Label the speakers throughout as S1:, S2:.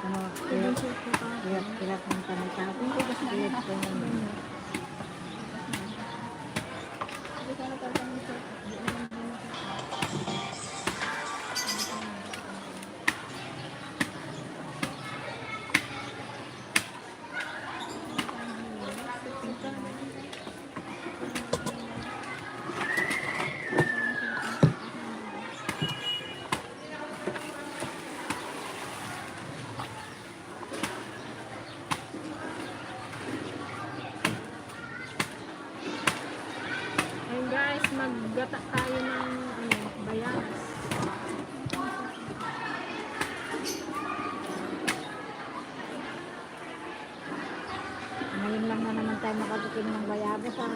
S1: Hirap ng panitapon ko kasi hirap ko naman.
S2: Guys, maggata tayo ng bayas.
S1: Ngayon lang na naman tayo makatikim ng bayabas ha.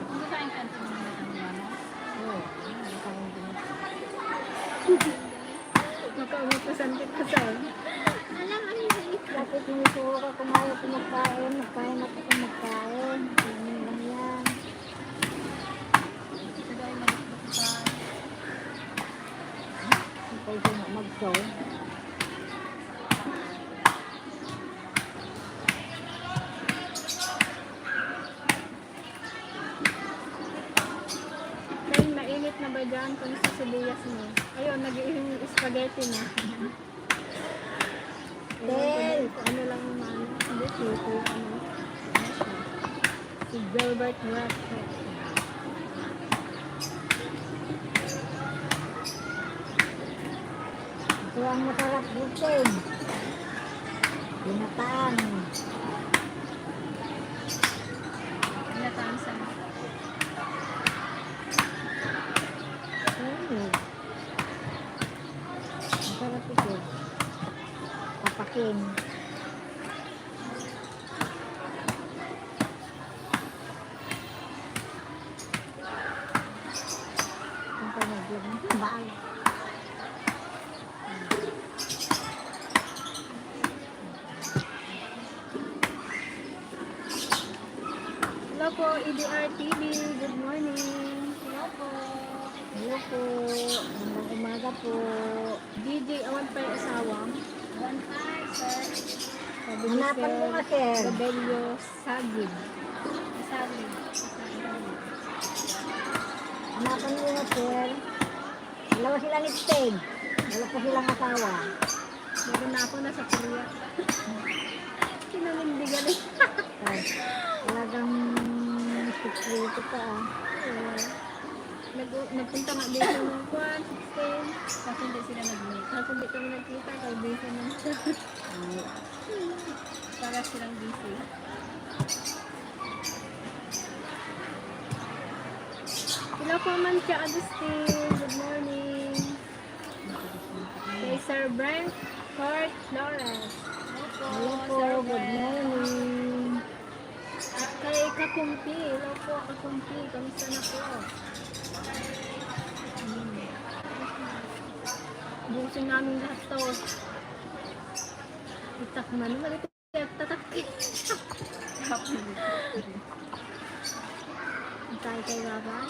S3: Hindi kain ka ito naman ang ano?
S1: Oo, nakain din.
S2: Makaumupasan kita sa
S1: Alam, ano yung dapat sinusuko ka kung ayaw ko magkain. Magkain ako kung magkain. Ano lang yan.
S3: Sila ay magkakita sa...
S1: Ikaw siya mag-show.
S2: Kaya mainit na ba dyan kung sa sibuyas mo? Ayun, nag-iing spaghetti na.
S1: Del!
S2: Ano lang yung ano? Hindi, sito. Ano siya? Si Gilbert Rock.
S1: Ito ang masarap butin. Binataan.
S3: Pinataan sa...
S1: Masarap ito. Papakin. Ang panagyan ng baal.
S2: Hello po, EDR TV. Good morning.
S3: Hello po.
S1: Hello po. Magandang umaga po.
S2: DJ, awan pa yung asawa.
S3: 1-5, sir.
S2: Sabi ni
S1: Hanapan mo nga, sir.
S2: Babelio Sagid.
S3: Sabi.
S1: Hanapan mo nga, sir. Dalawa sila ni Steg. Wala pa silang asawa.
S2: Meron na ako nasa Korea. Kinanindigan eh.
S1: Ay, talagang sikrito ka ah.
S2: Nagpunta nga dito ng kwan, 16.
S3: Kasi hindi sila nag-meet.
S2: Tapos hindi kami nagkita, kaya busy naman siya.
S1: Ay,
S3: Para silang busy.
S2: Hello po, Mancha Agustin. Good morning. Kay Sir Brent Court Flores.
S1: hello po. Good morning.
S2: At kay Kakumpi. Hello po, Kakumpi. Kamusta na po? Busin namin lahat to. Itak man. Balik ko tatak. Antay kay Babay.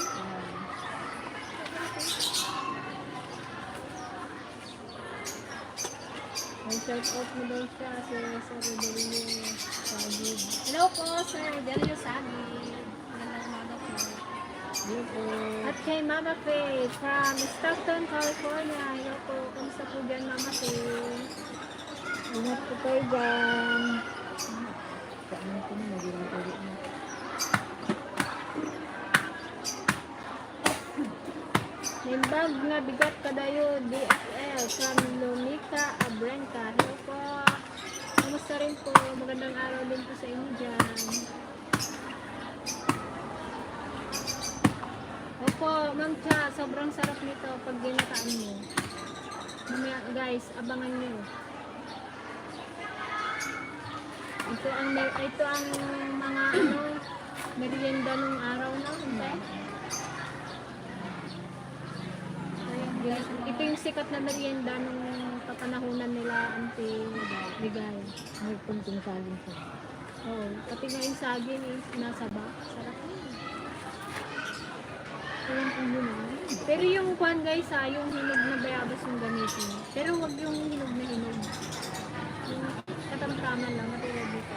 S2: May shout out mo daw siya si Sir Rodelio Sagid.
S3: Hello po, Sir Delio Sabi. Magandang umaga po.
S1: Hello po.
S2: At kay Mama Faye from Stockton, California. Hello po. Kamusta po dyan, Mama Faye?
S1: Ingat po kayo dyan. Saan ko na magiging ulit na.
S2: May bag nga bigat kadayo DFL from Lumika Abrenca. Hello po. Kamusta rin po? Magandang araw din po sa inyo dyan. Opo, Ma'am Cha, sobrang sarap nito pag ginataan mo. Mamaya guys, abangan nyo. Ito ang mga merienda nung araw na. Hindi? Ito yung sikat na merienda nung papanahunan nila Auntie Bigay.
S1: May kunting saling sa.
S2: Oo, pati nga yung saging nasa ba. Sarap yun. Ayan ang yun. Pero yung kwan guys yung hinog na bayabas yung gamitin. Pero wag yung hinog na hinog. Yung katamtaman lang, matulad dito.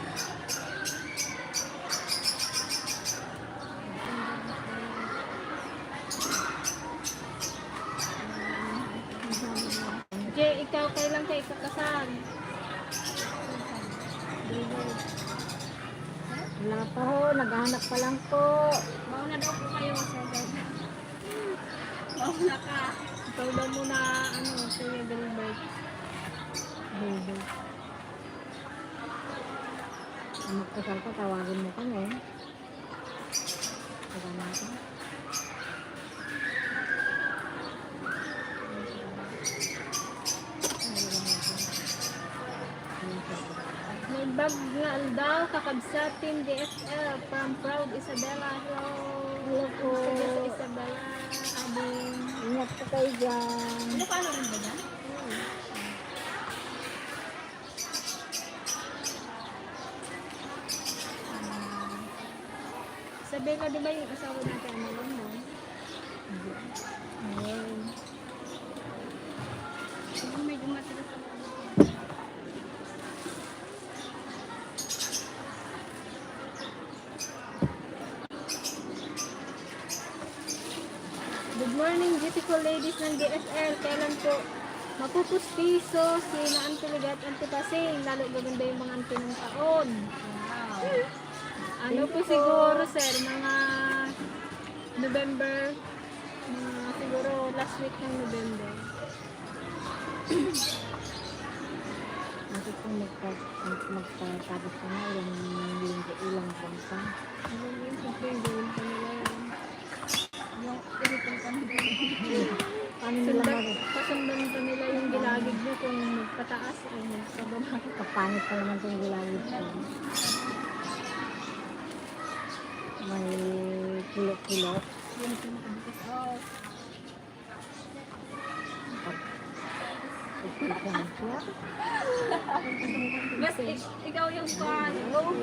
S2: Jay, ikaw kailan kayo kakasal?
S1: Wala pa ho, naghahanap pa lang po.
S3: Mauna daw po kayo sa bed. Mauna ka.
S2: Ikaw daw muna, Kuya Gilbert.
S1: Baby. Kung magkasal ka, tawagin mo kami. Diba natin?
S2: May bag nga daw, kakabsat, Team DSL, from Proud Isabela. Hello.
S1: Hello po.
S2: Kumusta dyan sa Isabela? Abing.
S1: Ingat po kayo dyan.
S3: Ano paano rin ba yan?
S2: Isabela, di ba yung asawa natin? Ano lang mo?
S1: Ayun.
S3: Siguro medyo matigas ako.
S2: Good morning, beautiful ladies ng DSL. Kailan po mapupustiso si na Antiligat Antipasing? Lalo gaganda yung mga anti ng taon.
S3: Wow.
S2: Ano po siguro, sir? Mga November, siguro last week ng November.
S1: Bakit kung magpatapos ka na, ilang buwan pa.
S2: Ano yun? Siyempre, yung gawin pa nila yun.
S3: Yung irritan ka na
S1: Paano nila
S2: Pasundan pa nila yung gilagid nyo kung magpataas o magpababa.
S1: magpapangit pa naman itong gilawid ko. May kilo-kilo.
S3: yung pinakabukas. Oh.
S1: Pagpipilihan siya.
S3: Mas ikaw yung kwan. Oh.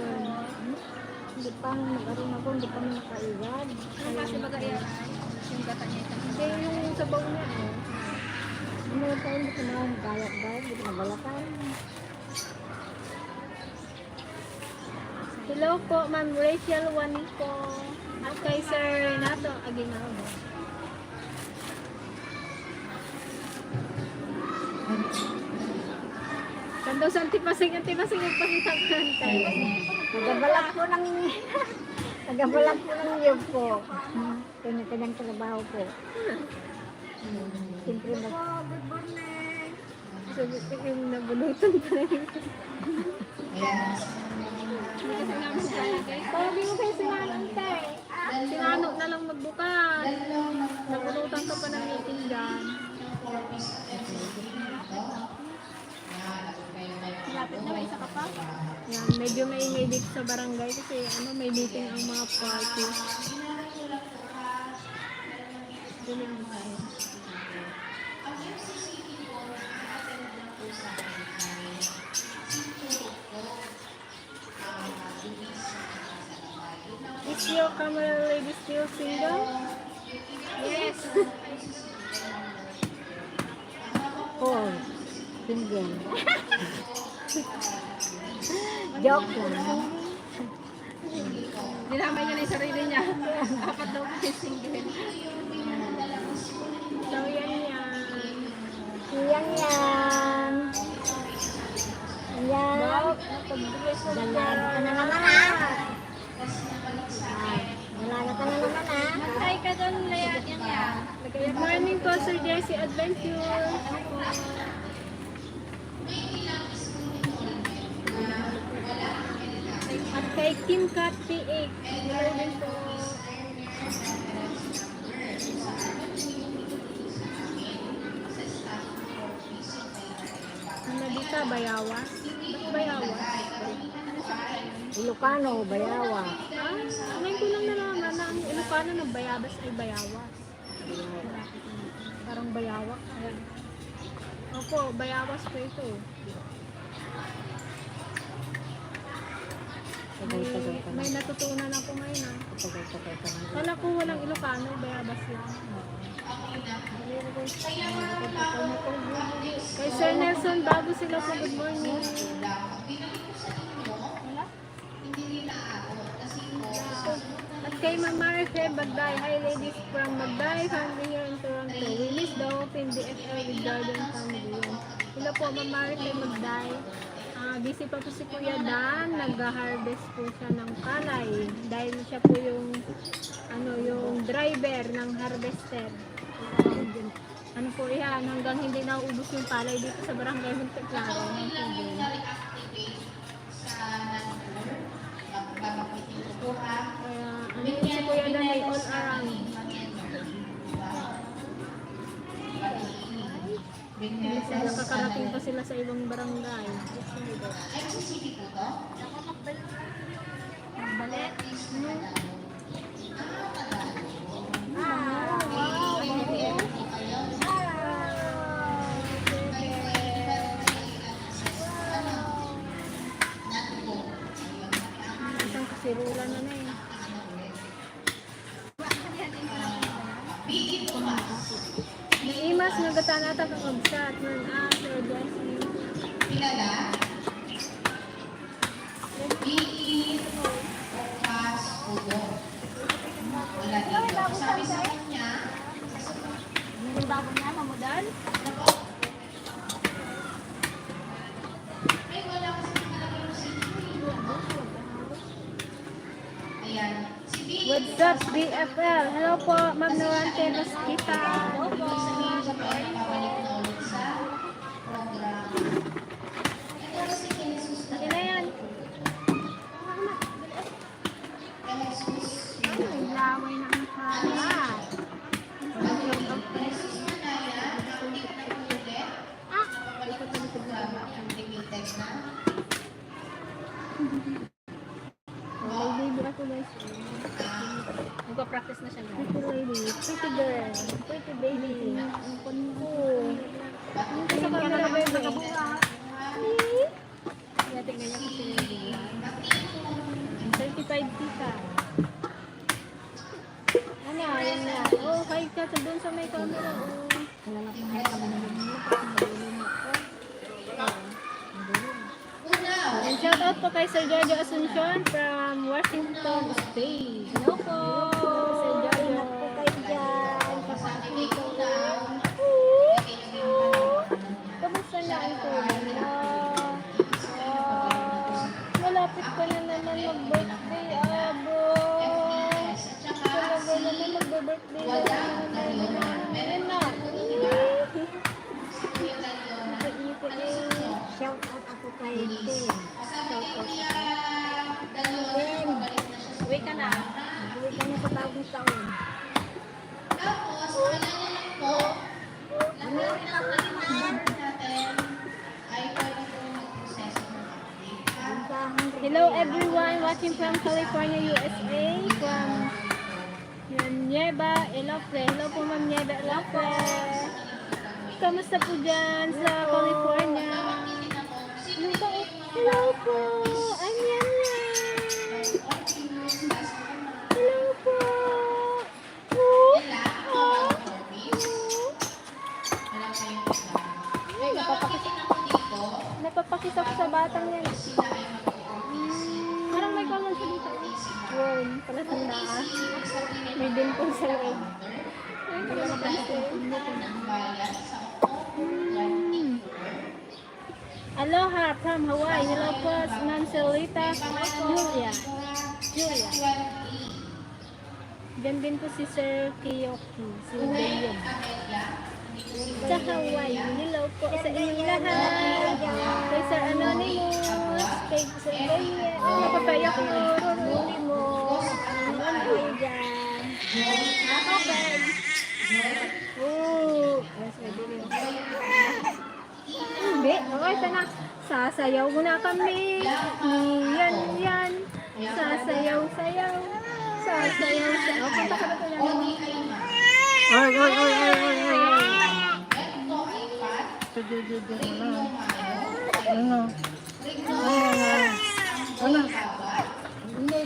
S1: Hindi pa nag-aroon ako, hindi pa nakaiwad.
S3: Ano kasi baga yan? Yung gata niya isang
S2: Kasi yung sabaw niya,
S1: Ano pa hindi ko na magayat-gayat, hindi ko nabalakan.
S2: Hello po, Ma'am Rachel Juanico. At kay Sir Renato Aguinaldo. Kando sa antipasing yung pasitang kantay.
S1: Nagabalak po ng nagabalak po ng iyog po. Kanya-kanyang trabaho po. Siyempre mag...
S2: So, yung nabunutan pa rin.
S3: Hindi kasi namin kaya guys.
S2: Sabi mo kay sinanante. Sinano na lang magbukas. Nabunutan ka pa ng meeting dyan.
S3: Lapit na, may isa ka pa.
S2: Yan, medyo maingay dito sa barangay kasi may meeting ang mga party. Dito lang tayo. Is your camera lady still single?
S3: Yes.
S1: Oh, single. Joke lang.
S3: Dinamay niya na yung sarili niya. Apat daw kayo single.
S2: So, yan yan.
S1: Siyang yan. Yan. Dalaga ka na naman ha. Dalaga ka na naman ha.
S3: Mag-try ka doon, layan yan yan.
S2: Good morning po, Sir Jesse Adventure. At kay Kim Kat PH. Hello din po. Nabita, Bayawas? Ba't Bayawas?
S1: Ilocano, Bayawa.
S2: Ngayon ko lang nalaman na ang Ilocano ng Bayabas ay Bayawas. Parang Bayawak. Ayan. Opo, Bayawas po ito.
S1: Tagal-tagal ka na.
S2: May natutunan ako ngayon.
S1: Tagal-tagal ka na.
S2: Kala ko walang Ilocano, Bayabas lang. Kay Sir Nelson, bago sila po. Good morning. At kay Ma'am Marife Bagday. Hi ladies from Bagday, family here in Toronto. We miss the open DFL with Garden family. Hello po Ma'am Marife Bagday. Busy pa po si Kuya Dan. Nag-harvest po siya ng palay. Dahil siya po yung yung driver ng harvester. Ano po yan, hanggang hindi naubos yung palay dito sa Barangay Monte Claro. Kaya, si Kuya Dan ay all around. Nakakarating pa sila sa ibang barangay.
S3: Balik.
S2: Isang kasirula na na eh. Naimas nagatanata kang agsat man Sir Jessie.
S1: Yung bago niya, mamudal.
S2: What's up, BFL? Hello po, Ma'am Norante Rosquita.
S1: Hello po.
S2: Laki na yan. Ay, laway na ang halat. Baby ako guys.
S3: Magpa-practice na siya.
S2: Pretty lady, pretty girl, pretty baby. Ang kunko. Sa camera baby.
S3: Kaya tingnan niya kung sino yung video.
S2: Certified tita. Ano, yun na. Oh, hi ka sa doon sa may camera. And shout out po kay Sir Jojo Asuncion from Washington State.
S3: Hello po.
S2: Sir Jojo.
S1: Ingat po kayo dyan. Kapatid ko.
S2: Kamusta na ang tulong mo? Malapit ka na naman mag-birthday, Abo. Talaga naman mag-birthday na naman. Ayun na.
S1: Shout out ako kay Tim. Shout out. Tim,
S3: Uwi ka na.
S1: uwi ka na sa bagong taon.
S2: Hello everyone watching from California, USA, from Nieva, Elofre. Hello po Ma'am Nieva, Elofre. Kamusta po dyan sa California? Hello po! Anyan yan! Hello po! Ay, napapakita ko sa batang yan. Parang may common siya dito. Yun, pala tanda ah. May dimple sa leg. Ay, pala Aloha from Hawaii. Hello po, Ma'am Celita. Julia. Diyan din po si Sir Kiyoki. Si William. Sa Hawaii. Hello po sa inyong lahat. Kay Sir Anonymous. Kay Sir William. Napapayak ko. Ruruli mo. Ano kayo dyan? Ako, Ben. Oo. Hindi. Okay, sana. Sasayaw muna kami. Yan. Sasayaw. Sasayaw. Punta ka na ito lang. Ay. Ano? Hindi.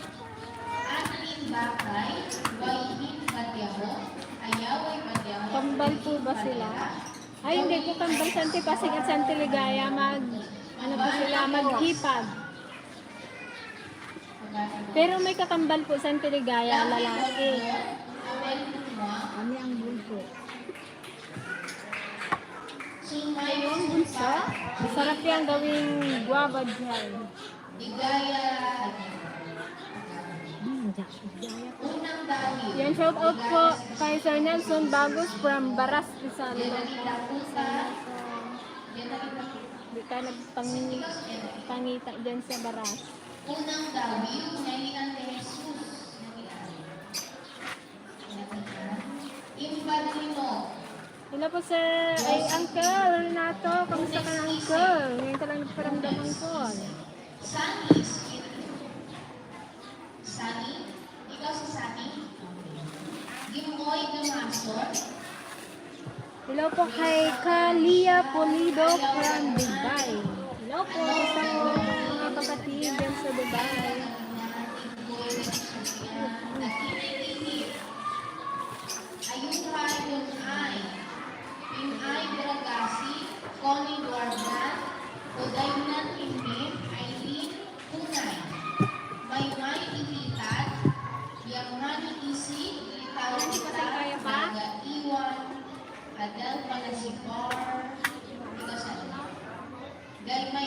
S2: Kakambal po ba sila? Ay, hindi po kambal. Santi Pasig at Santi Ligaya. Ano po sila? Maghipag. Pero may kakambal po Santi Ligaya, lalaki.
S1: Kami ang bunso.
S2: Yung bunso? Masarap yan gawing guava dyan. Yan, shout out po kay Sir Nelson Bagos from Baras, Rizal. Hindi ka nagpangita dyan sa Baras.
S4: Unang dawil, ngayon ni Jesus. Impadrino.
S2: Hello po sir, ay Uncle Renato, kamusta ka na Uncle? Ngayon ka lang nagparamdam Uncle.
S4: Sunny. Sunny? Ikaw si Sunny? Gimoy Gamasor.
S2: Hello po kay Kalia Polido from Dubai. Hello po sa mga kapatid dyan sa Dubai.
S4: Ayuha Yunay. Pinay Baragasi. Connie Guardan. Udaynan Imim. Aileen Tunay. Maymay Ilitan. Yamani Isi. Litaw Kita. Naga Iwan. Adel Panasibar. Ikaw sa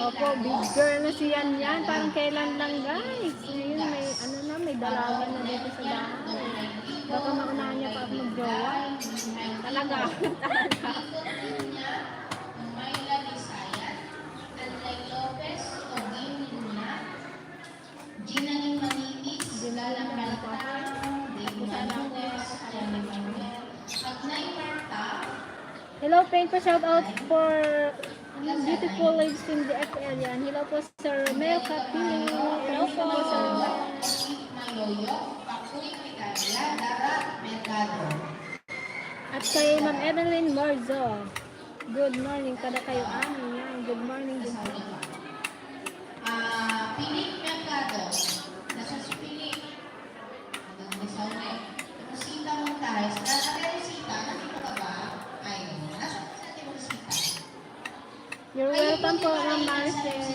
S2: Opo, big girl na si Yan Yan. Parang kailan lang guys. Ngayon may dalaga na dito sa bahay. Baka maunahan niya pa ako mag-jowa. Talaga. Talaga.
S4: Mayla Lisayan, Anlay Lopez, Tobin Luna, Ginaling Manitis, Lalang Malpatang, David Manunes, Jenny Manuel, Agnay Marta.
S2: Hello, Pink po. Shout out for beautiful ladies in the FL yan. Hello po Sir Romeo Capini. Hello po Sir Romeo.
S4: Mayoyo, Pakuy Picaria, Dara Mercado.
S2: At kay Ma'am Evelyn Morzo. Good morning. Kada kayo amin yan. Good morning din po.
S4: Philip Mercado. Nasa si Philip. Hanggang may sauna eh. Rosita Montares. Ate Rosita, nandito ka ba? Ay, nasa si Ate Rosita.
S2: You're welcome po, Ma'am Marcel.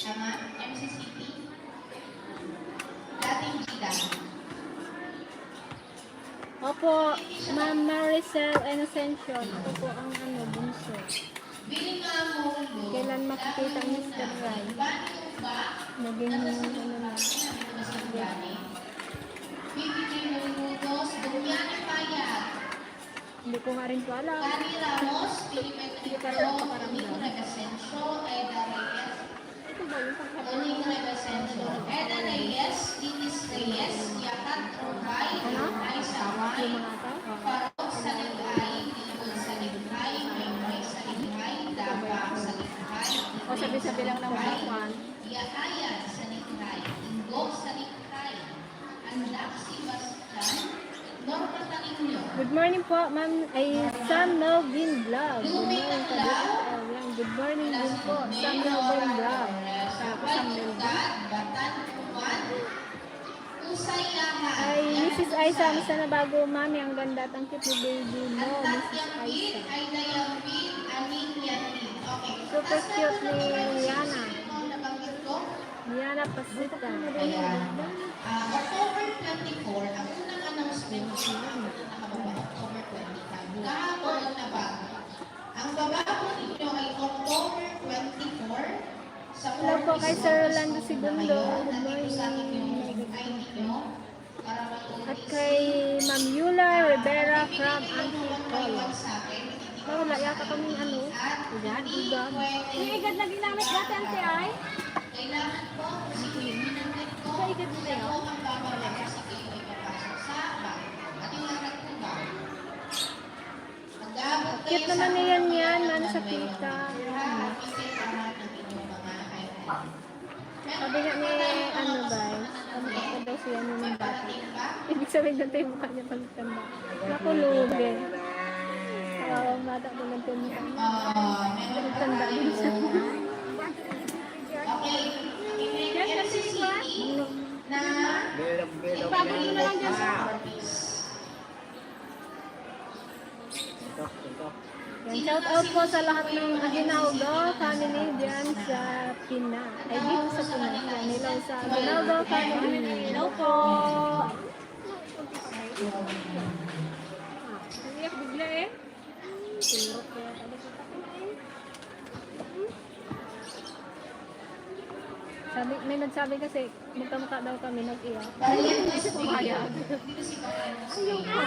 S4: Tama? MCCT? Dating Gida.
S2: Opo, Ma'am Maricel Inocencio. Ako po ang bunso.
S4: Biling nga mo ulo.
S2: Kailan makikita ang Mr. Rai? Naging na.
S4: Bibigay mo ulos. Dunyani Payat.
S2: Hindi ko nga rin po alam.
S4: Kani Ramos. Pilipay
S2: Hindi ka rin
S4: Pinipero. Nico Regasencio. Eda Reyes.
S2: Ito ba yung pagkakataon?
S4: Uling Regasencio. Eda Reyes. Linis Reyes. Yakat Rohay. Ay Samay.
S2: Yung mga ito?
S4: Parok sa Ligay. Dilibon sa Ligay. Maymay sa Ligay. Daba sa Ligay.
S2: O sabi-sabi lang ng mga kwan.
S4: Yakayan sa Ligay. Ingo sa Ligay. Anak si Bastian. Norma Talinyo.
S2: Good morning po, Ma'am. Ay, Sam Melvin Vlog. Good morning po. Ayan, good morning din po. Sam Melvin Vlog. Ako, Sam Melvin.
S4: Batan Uwan. Usayahan.
S2: Ay, Mrs. Aisa, misa na bago, Mami. Ang ganda at ang cute ni baby mo, Mrs. Aisa.
S4: Ay Dayambin. Aning Yanin. Okay.
S2: Super cute ni Liana.
S4: Ito nabanggit ko.
S2: Liana Pasita.
S4: Ayan. October 24, ang unang announcement nakababa October 25. Kahapon na ba? Ang baba po ninyo ay October 24 sa
S2: Hello po kay Sir Rolando Segundo. Good
S4: Nandito sa akin yung
S2: morning.
S4: ID nyo para matulis.
S2: At kay Ma'am Yula Rivera from Antipolo. Wala yata kami Ugan, ugan.
S1: Yung igad na ginamit dati ang ay?
S4: Kailangan po, sige, minanggit ko.
S1: Sa igad mo na
S4: Ito
S1: yun?
S4: ang babala sa kayo ay papasok sa bahay. At yung lahat po ba? Mag-aabot kayo
S2: Cute naman
S4: sa
S2: niyan
S4: mga
S2: yan,
S4: mga
S2: man sa
S4: mga
S2: kita.
S4: mga lahat ng inyong mga iPhone.
S2: Sabi nga ni, guys, kamukha ko daw siya nung mga bata. Ibig sabihin na tayo mukha niya pagtanda. Nakulog eh. Mata ko lang tayo mukha niya.
S4: Meron pa
S2: Pagtanda din siya.
S4: Okay.
S1: Yan kasi ba?
S4: Na
S1: Ipago mo na lang dyan sa...
S2: Yan, shout out po sa lahat ng Aguinaldo family dyan sa Pinas. Ay, dito sa Pinas. Yan, hello sa Aguinaldo family. Hello po! Naiyak bigla eh. Sabi, may nagsabi kasi, magkamukha daw kami, nag-iyak.
S4: Hindi siya pumayag. Ayaw ka.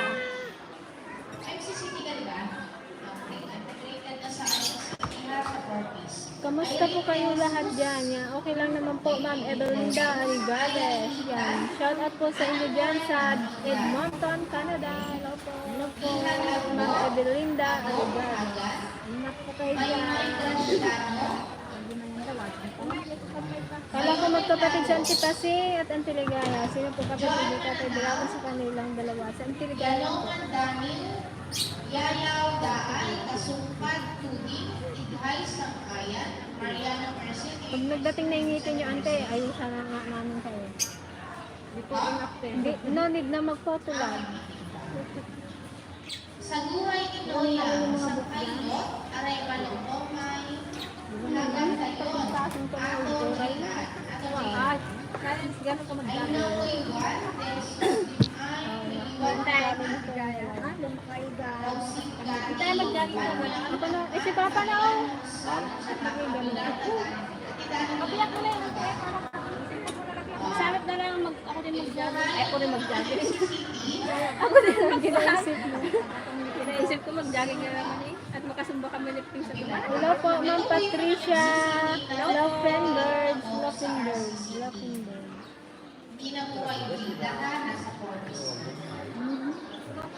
S4: MCCT ka diba? Okay. Nag-rated na sa sa 4
S2: Kamusta po kayo lahat dyan? Yan, okay lang naman po, Ma'am Ebelinda Arigales. Yan, shout out po sa inyo dyan sa Edmonton, Canada. Hello po. Hello po, Ma'am Ebelinda Arigales. Ingat po kayo dyan. Kala ko magkapatid sa Antipasi at Antiligaya. Sino po kapatid dito? Kaya bilangan sa kanilang dalawa. Sa Antiligaya po.
S4: Yayaw Daan, Kasungpad, Tubig, Ighay, Sangkayan, Mariana Marcel,
S2: Pag nagdating na yung ngipin nyo, ante, ayun sana nga namin kayo. Hindi, no need na mag-photo lang.
S4: sa Guray, Inoya, sa Kailot, Aray Balong-Omay, Lagang Kayon, Ako, Kailan,
S2: Ay, gano'n ka
S4: I
S2: mag-gano'n.
S4: know Iwan, Desmond, Iwan,
S2: Tayo mag-jogging na wala. Ano pa na? Eh, si Papa na oh.
S3: Kapiyak ko na yun. Sabi na lang ako din mag-jogging. Ako din mag-jogging.
S2: Ako din ang ginaisip mo.
S3: Kinaisip ko mag-jogging na naman eh. At makasumba kami lifting sa guma.
S2: Hello po, Ma'am Patricia. Loffenberg.
S4: Hindi na po kayo bida na nasa 40s.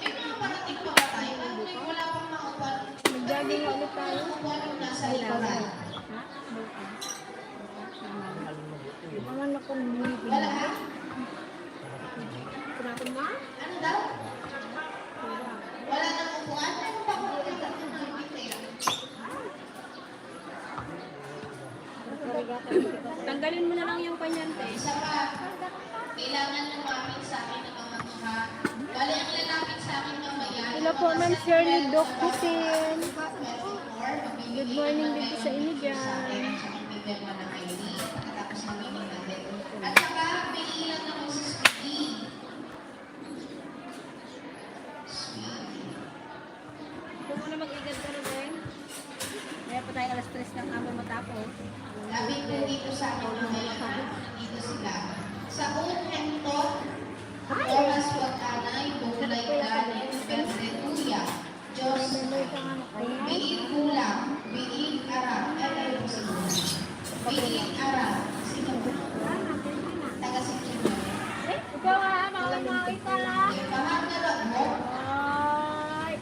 S4: Eh, mga parating pa ba tayo? Wala pang mga upan.
S2: Mag-jogging ulit tayo.
S4: Upan yung nasa likuran.
S2: Naman ako ng
S4: Wala ha?
S2: Kinapin mo?
S4: Ano daw? Wala nang upuan? Ano ba kung nagkakita?
S3: Tanggalin mo na lang yung kanyante.
S4: Isa pa, kailangan lumapit sa akin ng mga mukha. Bali, ang lalapit sa akin mamaya.
S2: Hello po, Ma'am Shirley Doc Putin. Good morning dito sa inyo dyan.
S4: At saka, may ilan naman si Speedy.
S3: Kung mo na mag-igad ka na rin. Kaya pa tayo alas 3 ng amo matapos.
S4: Labi ko dito sa akin mamaya. Dito sila. Sa Unhento, Oras Watanay, Bulay Galing, Bernetuya, Diyos, Biig Kulang, Biig Arab, ay siguro. Biig Arab, siguro. Taga siguro.
S2: Ikaw nga, makamay ka lang.
S4: Pahangarap mo,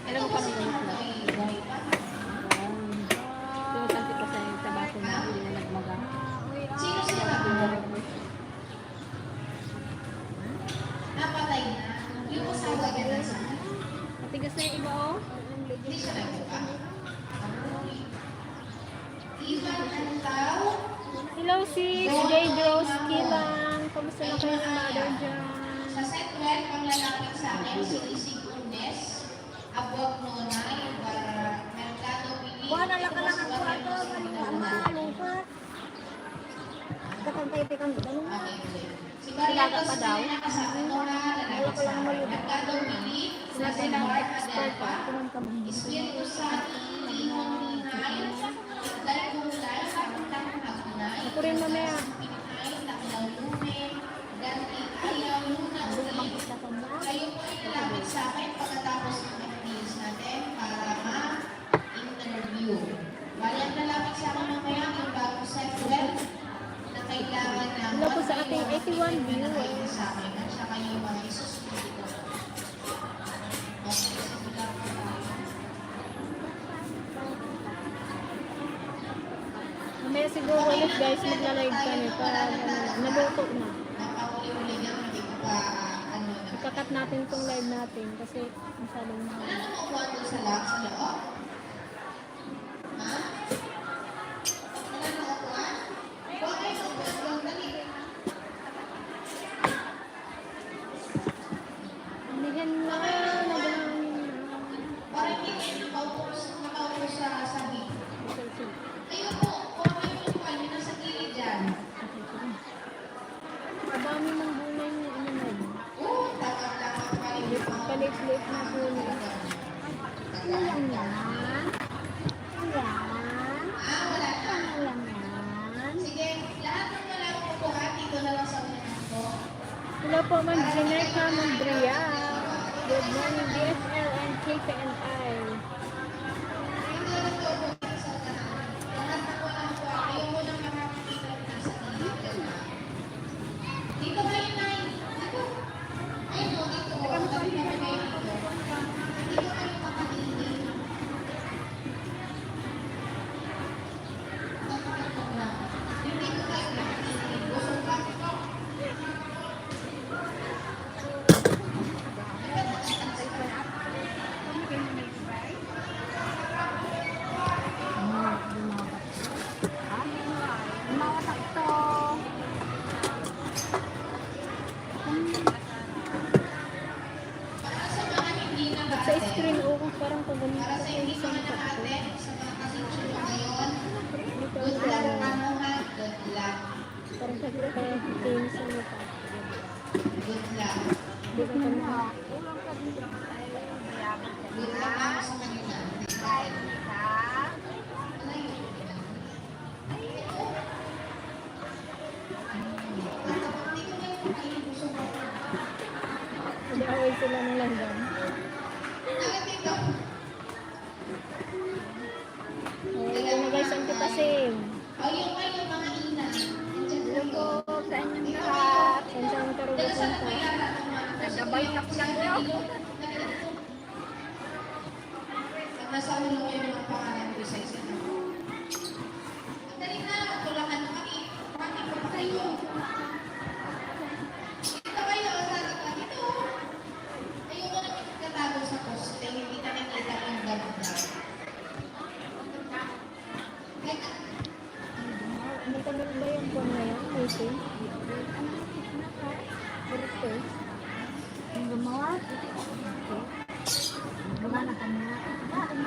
S3: Alam mo kami yun. Tumasanti pa sa yung tabako na hindi na nagmaga.
S4: sino sila? Napatay na. Yung asawa niya na sa
S3: Matigas na yung iba oh.
S4: hindi siya nagbuka. Ivan Antaw,
S2: Hello sis, Jade Rose Kilang. Kamusta na kayo ng mother dyan?
S4: sa Setwell, ang lalapit sa akin, si Isig Unes, Abog Nonay, Mercado Pili,
S1: Buwan na lang ka lang ako ato. Malungkot. Katantay kang ganun.
S4: Si Mariano Sina, kasama ko na, lalapit sa akin, Mercado Pili,
S2: Sinabi ng expert pa.
S4: Espiritu Santo, Limong Ninay, Dahil Kulay, Kapitang Hagunay,
S2: Ako rin mamaya.
S4: Pinay, Takdaw Lume, Ganti Ayaw Luna Ulit. Kayo po ay lalapit sa akin pagkatapos ng FDS natin para ma-interview. Bali ang lalapit sa akin mamaya yung bagong set web na kailangan na
S2: Hello po sa ating 81 viewers.
S4: sa akin at saka yung mga isusunod ko. Okay, simula po tayo.
S2: Mamaya siguro ulit guys, magla-live kami para naluto na.
S4: Napakuli-uli na hindi ko pa ano na.
S2: Ikakat natin itong live natin kasi masyadong mahal.
S4: Wala namang upuan doon sa loob, sa loob? Ha? Wala namang upuan? Huwag kayo upuan doon, dali.
S2: Hindi na, nagawin na.
S4: Parang hindi kayo
S2: from Andrea. Good morning, DSL and KPNI.
S4: Dito kayo, Nay. Dito. Ayun, no, dito. Tabi mo kami. Dito kayo makatingin. Dito kayo makatingin. Busog ka. Para sa mga hindi na
S2: At sa screen, parang pagamit
S4: para
S2: ko
S4: sa
S2: sa
S4: hindi
S2: isang
S4: mga
S2: takbo.
S4: nakate, sa mga kasitsulo ngayon,
S2: Dito
S4: good
S2: sa
S4: luck, ano ha? Good luck.
S2: parang sa team sa mukha.
S4: Good luck.
S2: Di ba kami
S4: Good luck ako sa kanila.
S2: hindi away sila ng langgam. Ayun na guys, ang kipasim.
S4: Ayun kayo mga ina.
S1: Hello po sa inyong lahat.
S2: Saan saan ka rin pupunta?
S1: Nagabay na po lang niyo.
S4: Pag nasa ulo ko yung mga pangalan ko sa isa na. Ang dali na, tulakan mo kami. Pati ko pa kayo. Dito kayo, sana ka dito. Ayoko na magkatago sa poste. Hindi ka nakita yung ganda.
S2: Matagal ba yung phone na yan? Meeting? Birthday?
S1: Ang gumawa. Gumawa na kami.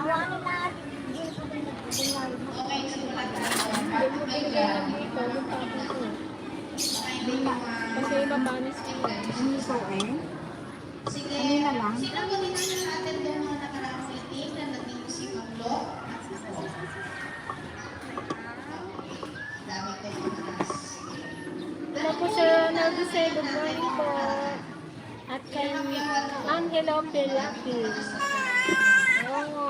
S1: Awanin na. Hindi ko din nagpapalala.
S4: Okay, simulan na.
S2: Hindi mo binigyan ng dito. Yung papa ko.
S4: Hindi mo
S2: Kasi mabanis ko.
S1: Hindi so eh.
S4: Sige.
S1: Kanina lang.
S4: Sino mo din ang natin doon mga nakaraang meeting na naging si Pablo? Dami ko yung taas.
S2: Hello po Sir Narvise. Good morning po. At kay Angelo Pilaki. Oo.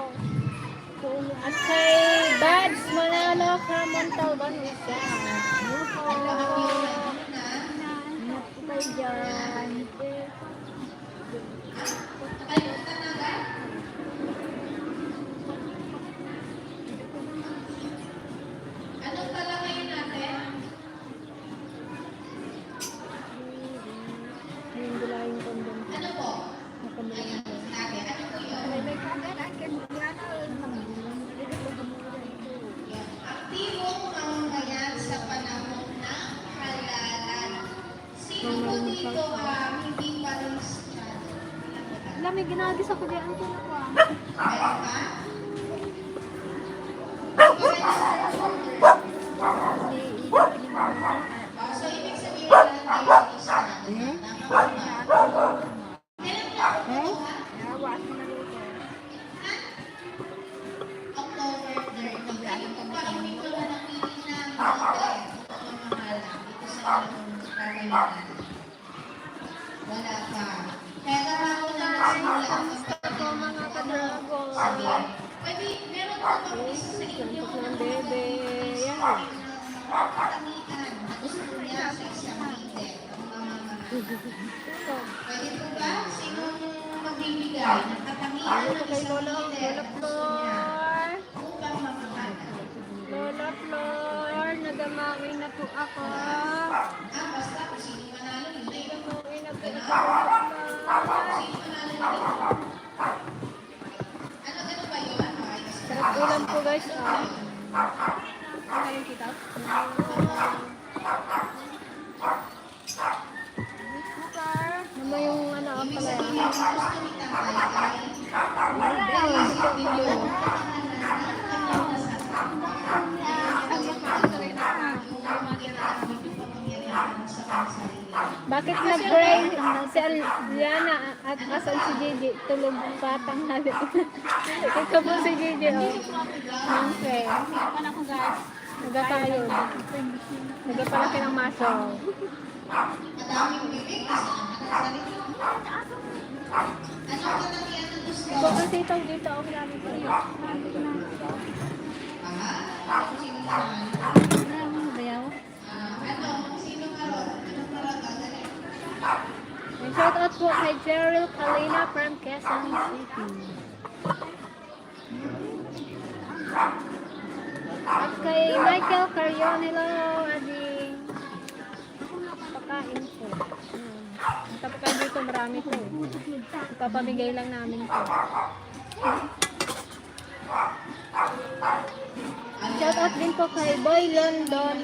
S2: At kay Bads Manalo from Montalban, Rizal. Hello po.
S1: Ingat po kayo dyan.
S4: Nakalimutan na ba? Anong pala ngayon natin?
S2: Yung gulayong kondom.
S4: Ano po?
S2: Napamilin ko.
S4: Ate, ano po yun?
S1: May kagat ay kanyana.
S4: Aktibong mamamayan sa panahon ng halalan. Sino po dito hindi pa rehistrado?
S2: Alam, may ginagis ako diyan. Ang ko ah.
S4: Meron ba? So, ibig sabihin na kayo rehistrado. Tama po ba? Kailan na ako po, ha? October 30. Kayo po ba hindi ko na nakikinig na mamamahala dito sa inyong kagayan? Wala pa. Kaya ako na nagsimula ang
S2: Ako mga kadragon.
S4: Sige. Pwede, meron po bang isa sa inyo
S2: Santok
S4: na
S2: ng bebe. Yan.
S4: katangian na gusto niya sa isang meeting ang mamamahala?
S2: Ito.
S4: Pwede po ba? Sinong magbibigay ng katangian
S2: Ito
S4: ng
S2: kay
S4: isang
S2: Lola.
S4: leader
S2: Lola
S4: na gusto niya
S2: Flor.
S4: upang mamahala?
S2: Lola Flor. Nagamawin na po ako.
S4: Basta kung sino manalo, hindi.
S2: Nagamawin na po ako.
S4: Sino manalo, hindi. Ano ba yun? Ayos ka.
S2: Sarap ulam po guys. Ah.
S3: Ngayon kita.
S2: Ano yung ano ang
S4: Ibig
S2: pala.
S4: sabihin, gusto ni tatay ay
S2: Bakit nag-brain si Liana at asan si Gigi? Tulog patang hali. Ikaw po si Gigi. Oh. Okay.
S3: Ano ko guys?
S2: Nagkakayod. Nagkapalaki ng maso.
S4: Madaming bibig, gusto na magsalita. Anong katagian ng gusto?
S2: Ito kasi itong dito ako namin ko.
S4: Ah, sino naman? Sino karon? Anong paraga? Dali.
S2: And shout out po kay Cheryl Kalina from Quezon City. At kay Michael Carion, hello, Ading. Pakain po. Tapos kayo dito, marami po. Ipapamigay lang namin po. Shout out din po kay Boy London.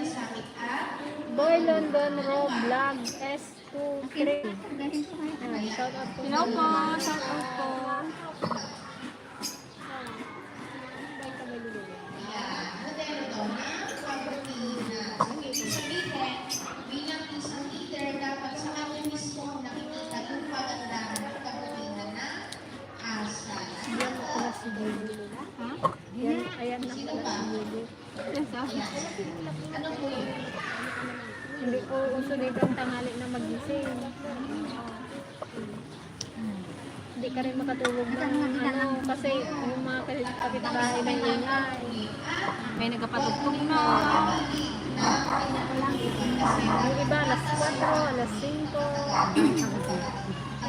S2: Boy London Raw Vlog S23. Shout out po.
S3: Hello po, shout out po.
S4: Modelo to na property na ibig sabihin, bilang isang leader, dapat sa kanya mismo nakikita yung pagandahan at kabutihan na asal.
S2: Yan pala si Baby.
S3: Ha?
S2: Yan, ayan na pala si Baby.
S4: Ano po yun?
S2: Hindi ko uso dito ang tanghali na magising. Hindi ka rin makatulog ng ano, kasi yung mga kapitbahay na ingay.
S3: May nagkapatugtog na.
S2: Yung iba, alas 4, alas 5.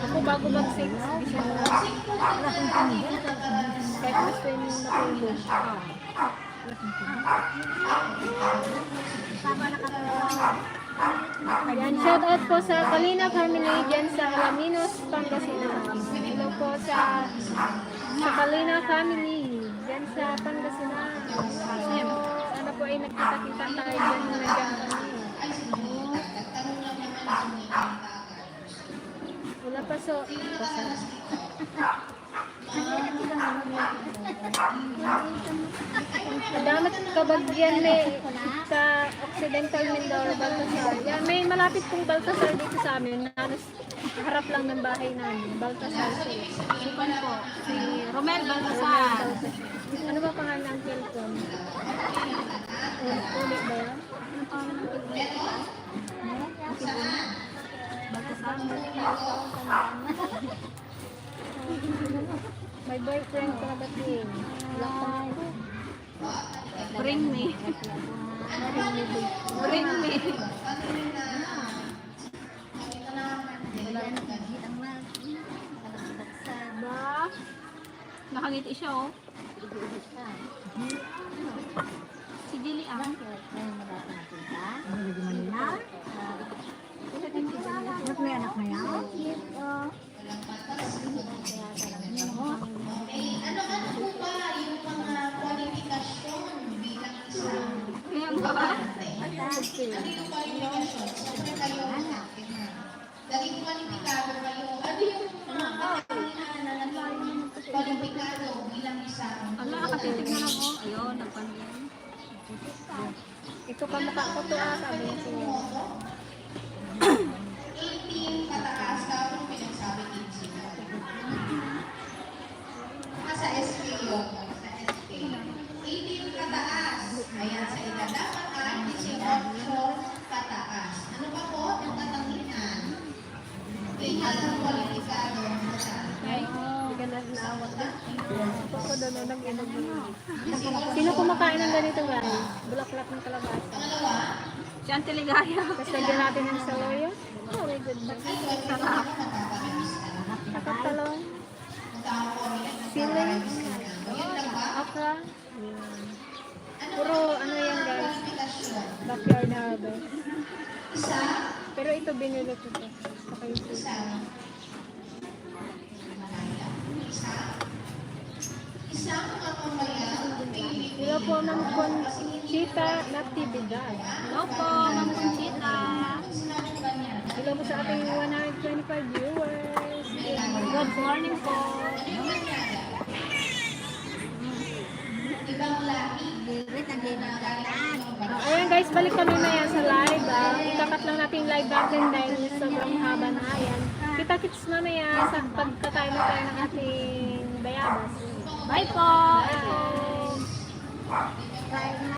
S2: Ako bago mag-6, gising na. Kahit gusto yung matulog. Ayan, shout out po sa Kalina family dyan sa Alaminos, Pangasinan. Hello po sa Kalina family dyan sa Pangasinan. Sana po ay nagkita-kita tayo dyan na nagkakami. Wala pa so. Damat kabagyan may sa Occidental Mindoro, Baltasar. Yan, may malapit pong Baltasar dito sa amin. Halos harap lang ng bahay namin. Baltasar.
S3: Supan po. Si Romel Baltasar.
S2: Ano ba pangalan ng cellphone? Ulit ba yan? May boyfriend ka na ba, Tim? Wala pa.
S3: Bring me. Bring me. Ba? Nakangiti siya oh. Si Jilly ang.
S4: Ano po ba yung mga kwalifikasyon bilang isang
S3: Kaya ba?
S4: ano yung kwalifikasyon? Siyempre kayo, naging kwalifikado kayo. Ano yung mga katangian na naging kwalifikado bilang isang
S3: Ala, nakatitig na lang oh. Ayun, nagpandiyan.
S2: Ito kamukha ko to sabi niya siya.
S4: 18 pataas ka kung pinagsabi 18. Sa SP yun. Sa SP. 18 pataas. Ayan, sa edad dapat ay 18 pataas. Ano pa po? Ang katangian. Tingnan ang kwalifikado.
S3: Okay?
S2: Hindi ka na naawat na. Ito ko doon nag-inog. Sino kumakain ng ganito guys? Bulaklak ng kalabasa.
S4: Pangalawa,
S3: Si Auntie Ligaya.
S2: Tapos lagyan natin ng sawoyo. Oh my goodness.
S3: Sarap.
S2: Nakatalong. Sili. Okra. Ayan. Puro ano yan guys. Backyard harvest.
S4: isa,
S2: Pero ito binili ko to. Saka yung sili.
S4: isang mamamayan,
S2: Hello po Ma'am Conchita Natividad.
S3: Hello po, Ma'am Conchita.
S2: Hello po sa ating 125 viewers.
S3: Good morning po.
S4: ibang lahi,
S2: Ayan guys, balik kami na yan sa live. Ikakat lang natin yung live natin dahil sobrang haba na. Ayan. Kita-kits mamaya sa pagkakain na tayo ng ating bayabas.
S3: Bye po.
S2: Bye!